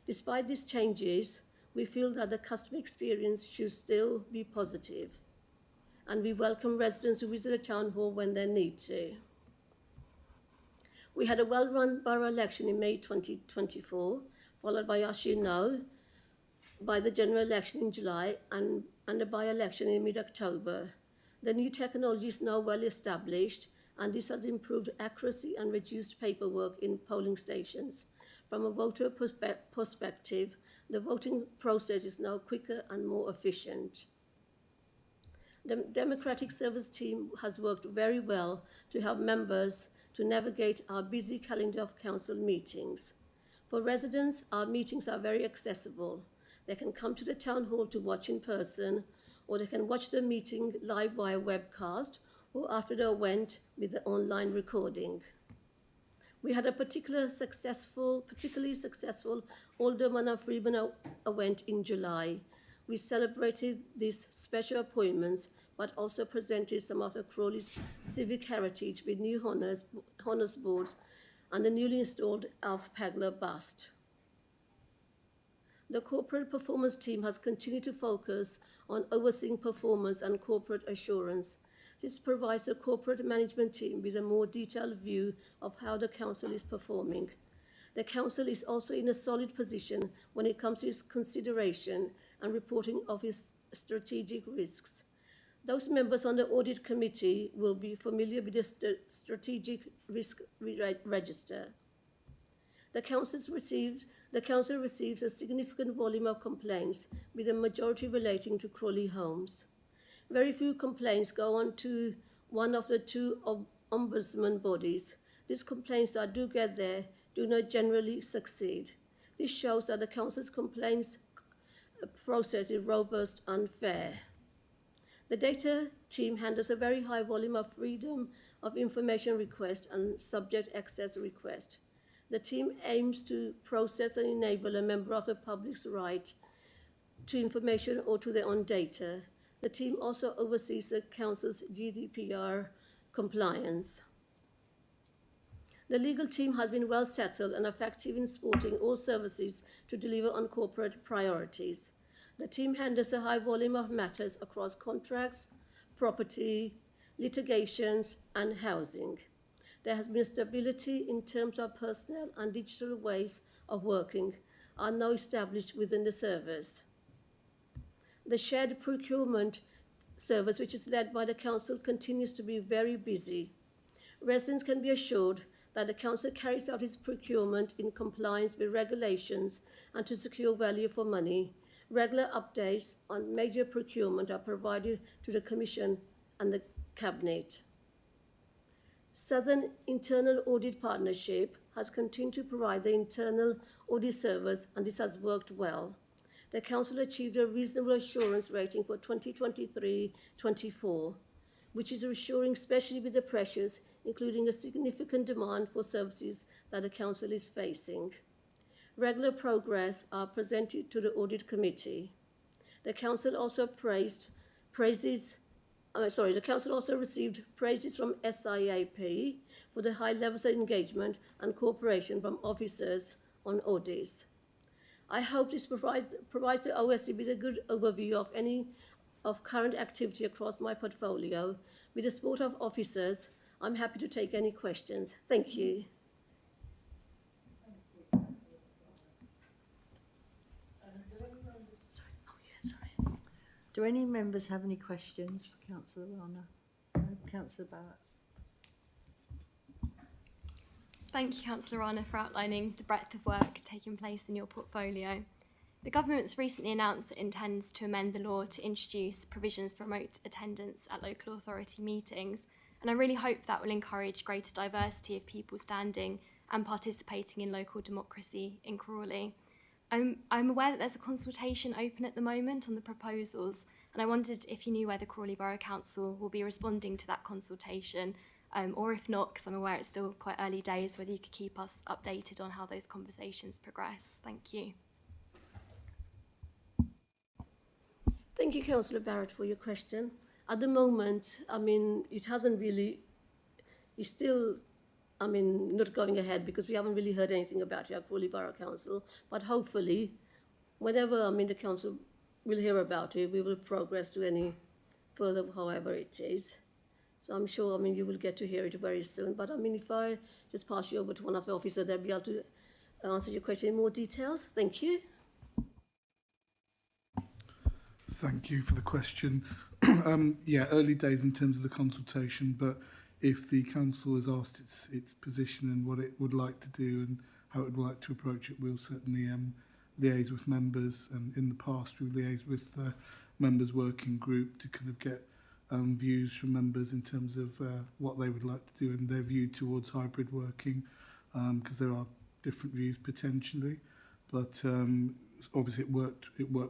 Despite these changes, we feel that the customer experience should still be positive, and we welcome residents to visit the town hall when they need to. We had a well-run borough election in May 2024, followed by, as you know, by the general election in July and a by-election in mid-October. The new technology is now well established, and this has improved accuracy and reduced paperwork in polling stations. From a voter perspective, the voting process is now quicker and more efficient. The Democratic Service team has worked very well to help members to navigate our busy calendar of council meetings. For residents, our meetings are very accessible. They can come to the town hall to watch in person, or they can watch the meeting live via webcast, or after the event with the online recording. We had a particularly successful Alderman and Freeman event in July. We celebrated these special appointments, but also presented some of the Crawley's civic heritage with new honours boards and the newly installed Alf Pagler bust. The corporate performance team has continued to focus on overseeing performance and corporate assurance. This provides the corporate management team with a more detailed view of how the council is performing. The council is also in a solid position when it comes to its consideration and reporting of its strategic risks. Those members on the audit committee will be familiar with the strategic risk register. The council receives a significant volume of complaints, with a majority relating to Crawley homes. Very few complaints go on to one of the two ombudsman bodies. These complaints that do get there do not generally succeed. This shows that the council's complaints process is robust and fair. The data team handles a very high volume of freedom of information requests and subject access requests. The team aims to process and enable a member of the public's right to information or to their own data. The team also oversees the council's GDPR compliance. The legal team has been well settled and effective in supporting all services to deliver on corporate priorities. The team handles a high volume of matters across contracts, property, litigations, and housing. There has been stability in terms of personnel, and digital ways of working are now established within the service. The shared procurement service, which is led by the council, continues to be very busy. Residents can be assured that the council carries out its procurement in compliance with regulations and to secure value for money. Regular updates on major procurement are provided to the Commission and the Cabinet. Southern Internal Audit Partnership has continued to provide the internal audit service, and this has worked well. The Council achieved a reasonable assurance rating for 2023-24, which is reassuring, especially with the pressures, including a significant demand for services that the Council is facing. Regular progress are presented to the Audit Committee. The council also the council also received praises from SIAP for the high levels of engagement and cooperation from officers on audits. I hope this provides the OSC with a good overview of current activity across my portfolio. With the support of officers, I'm happy to take any questions. Thank you. Do any members have any questions for Councillor Rana? No, Councillor Barrett. Thank you, Councillor Rana, for outlining the breadth of work taking place in your portfolio. The government's recently announced it intends to amend the law to introduce provisions for remote attendance at local authority meetings, and I really hope that will encourage greater diversity of people standing and participating in local democracy in Crawley. I'm aware that there's a consultation open at the moment on the proposals, and I wondered if you knew whether Crawley Borough Council will be responding to that consultation, or if not, because I'm aware it's still quite early days, whether you could keep us updated on how those conversations progress. Thank you. Thank you, Councillor Barrett, for your question. At the moment, I mean, it hasn't really, it's still, I mean, not going ahead because we haven't really heard anything about it at Crawley Borough Council. But hopefully, whenever, I mean, the council will hear about it, we will progress to any further, however it is. So I'm sure, I mean, you will get to hear it very soon. But I mean, if I just pass you over to one of the officers, they'll be able to answer your question in more details. Thank you. Thank you for the question. Yeah, early days in terms of the consultation, but if the council has asked its position and what it would like to do and how it would like to approach it, we'll certainly liaise with members. And in the past, we've liaised with the members' working group to kind of get views from members in terms of what they would like to do and their view towards hybrid working, because there are different views potentially. But obviously, it worked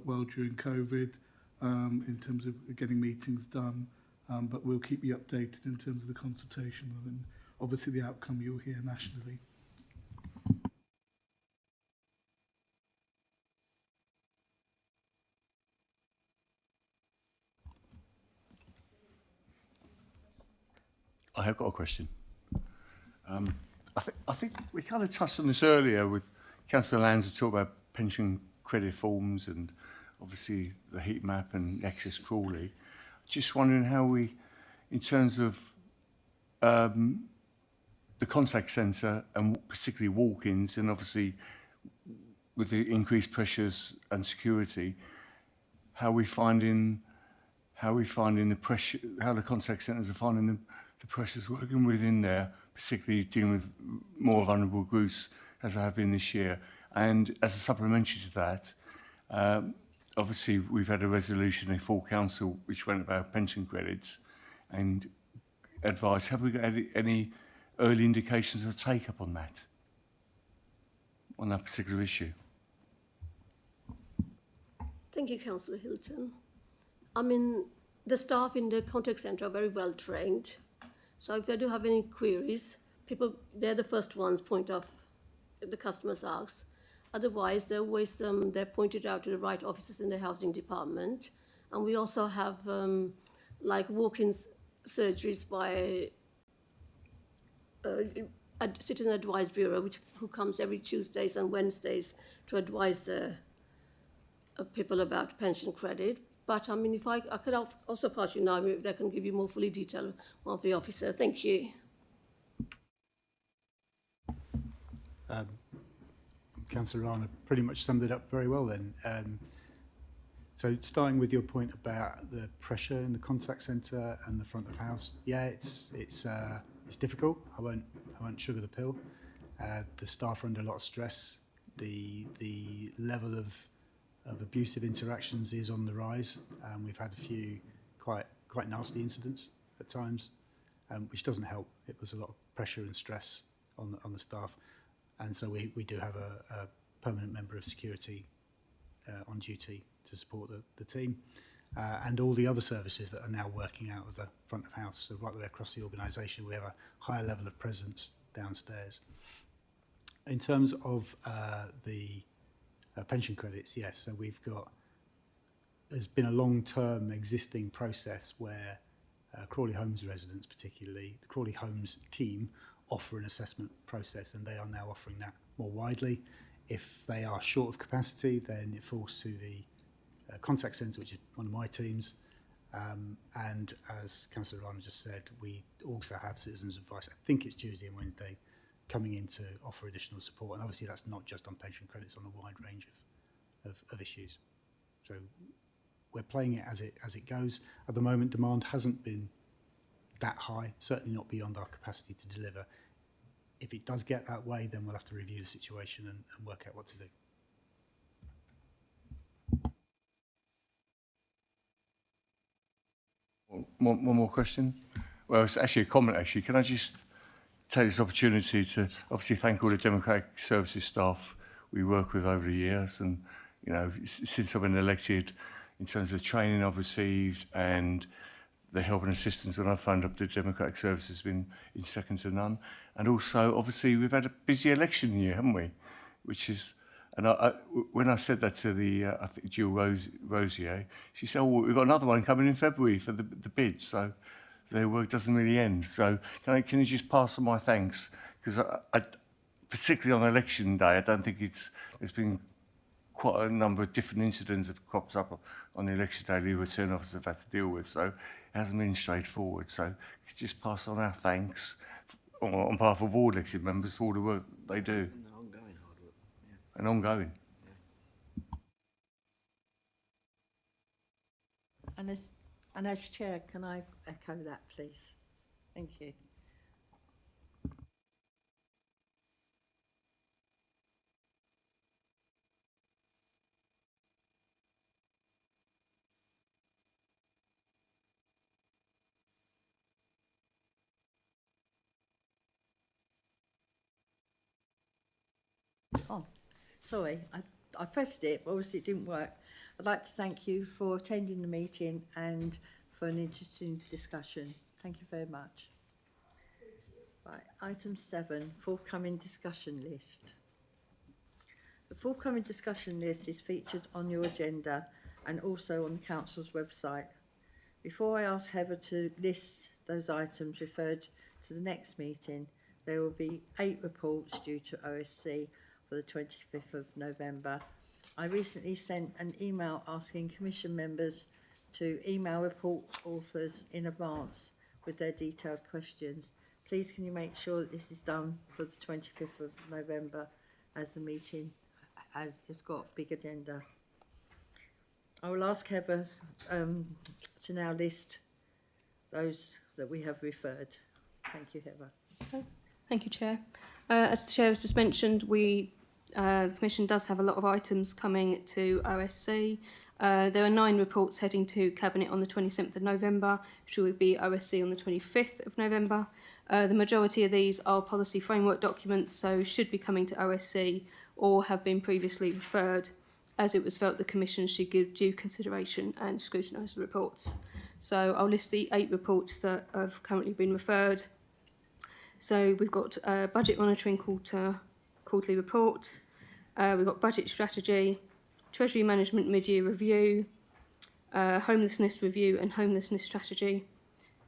well during COVID. In terms of getting meetings done, but we'll keep you updated in terms of the consultation and then obviously the outcome you'll hear nationally. I have got a question. I think we kind of touched on this earlier with Councillor Lanza talking about pension credit forms and obviously the heat map and Nexus Crawley. Just wondering how we, in terms of the contact centre and particularly walk-ins, and obviously with the increased pressures and security, how we finding the pressure, how the contact centres are finding the pressures working within there, particularly dealing with more vulnerable groups as I have been this year. And as a supplementary to that, obviously we've had a resolution in full council which went about pension credits and advice. Have we got any early indications of take up on that particular issue? Thank you, Councillor Hilton. I mean, the staff in the contact centre are very well trained. So if they do have any queries, they're the first ones the customers ask. Otherwise, they're pointed out to the right officers in the housing department. And we also have like walk-in surgeries by a Citizen Advice Bureau, who comes every Tuesdays and Wednesdays to advise people about pension credit. But I mean, if I could also pass you now, they can give you more fully detail of the officer. Thank you. Councillor Rana pretty much summed it up very well then. So starting with your point about the pressure in the contact centre and the front of house, yeah, it's difficult. I won't sugar the pill. The staff are under a lot of stress. The level of abusive interactions is on the rise. We've had a few quite nasty incidents at times, which doesn't help. It was a lot of pressure and stress on the staff. And so we do have a permanent member of security on duty to support the team, and all the other services that are now working out of the front of house. So right the way across the organisation, we have a higher level of presence downstairs. In terms of the pension credits, yes, so we've got there's been a long-term existing process where Crawley Homes residents, particularly the Crawley Homes team, offer an assessment process, and they are now offering that more widely. If they are short of capacity, then it falls to the contact centre, which is one of my teams. And as Councillor Rana just said, we also have citizens' advice. I think it's Tuesday and Wednesday coming in to offer additional support. And obviously that's not just on pension credits, on a wide range of issues. So we're playing it as it goes. At the moment, demand hasn't been that high, certainly not beyond our capacity to deliver. If it does get that way, then we'll have to review the situation and work out what to do. One more question? Well, it's actually a comment, actually. Can I just take this opportunity to obviously thank all the Democratic Services staff we work with over the years, and, you know, since I've been elected, in terms of the training I've received and the help and assistance when I've phoned up the Democratic Service has been in second to none. And also, obviously, we've had a busy election year, haven't we? Which is, and when I said that to the, I think Jill Rosier, she said, oh, we've got another one coming in February for the bid, so their work doesn't really end. So can you just pass on my thanks? Because I particularly on election day, I don't think there's been quite a number of different incidents that have cropped up on the election day the return officers have had to deal with, so it hasn't been straightforward. So could you just pass on our thanks on behalf of all elected members for all the work they do? And ongoing hard work. Yeah. And ongoing. Yeah. And as chair, can I echo that, please? Thank you. Oh, sorry, I pressed it, but obviously it didn't work. I'd like to thank you for attending the meeting and for an interesting discussion. Thank you very much. Right, item 7, forthcoming discussion list. The forthcoming discussion list is featured on your agenda and also on the council's website. Before I ask Heather to list those items referred to the next meeting, there will be 8 reports due to OSC for the 25th of November. I recently sent an email asking commission members to email report authors in advance with their detailed questions. Please can you make sure that this is done for the 25th of November, as the meeting has got a big agenda. I will ask Heather to now list those that we have referred. Thank you, Heather. Okay. Thank you, Chair. As the Chair has just mentioned, the Commission does have a lot of items coming to OSC. There are 9 reports heading to Cabinet on the 27th of November, which will be OSC on the 25th of November. The majority of these are policy framework documents, so should be coming to OSC or have been previously referred, as it was felt the Commission should give due consideration and scrutinise the reports. So I'll list the 8 reports that have currently been referred. So we've got Budget Monitoring Quarterly Report, we've got Budget Strategy, Treasury Management Mid-Year Review, Homelessness Review and Homelessness Strategy,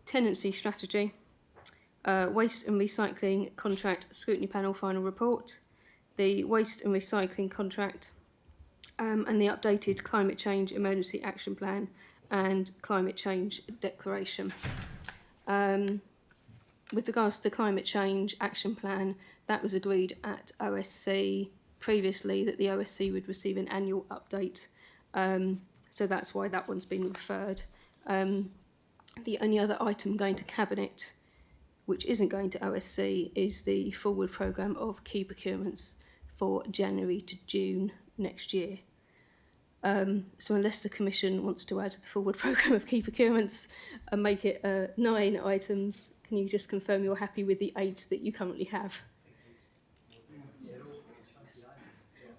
Tenancy Strategy, Waste and Recycling Contract Scrutiny Panel Final Report, the Waste and Recycling Contract, and the updated Climate Change Emergency Action Plan and Climate Change Declaration. With regards to the Climate Change Action Plan, that was agreed at OSC previously that the OSC would receive an annual update. So that's why that one's been referred. The only other item going to Cabinet, which isn't going to OSC, is the forward programme of key procurements for January to June next year. So unless the Commission wants to add the forward programme of key procurements and make it 9 items, can you just confirm you're happy with the 8 that you currently have?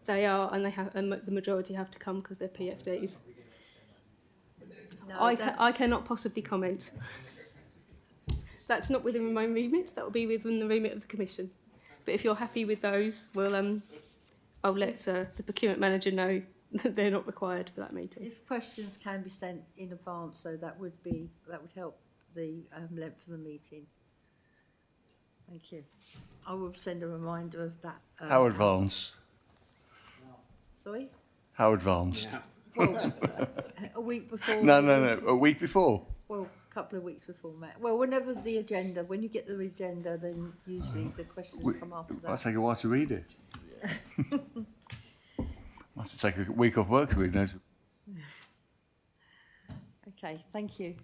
They are, and they have, and the majority have to come because they're PFDs. No, I cannot possibly comment. That's not within my remit. That will be within the remit of the Commission. But if you're happy with those, well, I'll let the procurement manager know they're not required for that meeting. If questions can be sent in advance, so that would help the length of the meeting. Thank you. I will send a reminder of that. How advanced? Sorry? How advanced? Yeah. Well, a week before. No, a week before. Well, a couple of weeks before, Matt. Well, when you get the agenda, then usually the questions come after that. I'll take a while to read it. I have to take a week off work to read those. Okay, thank you.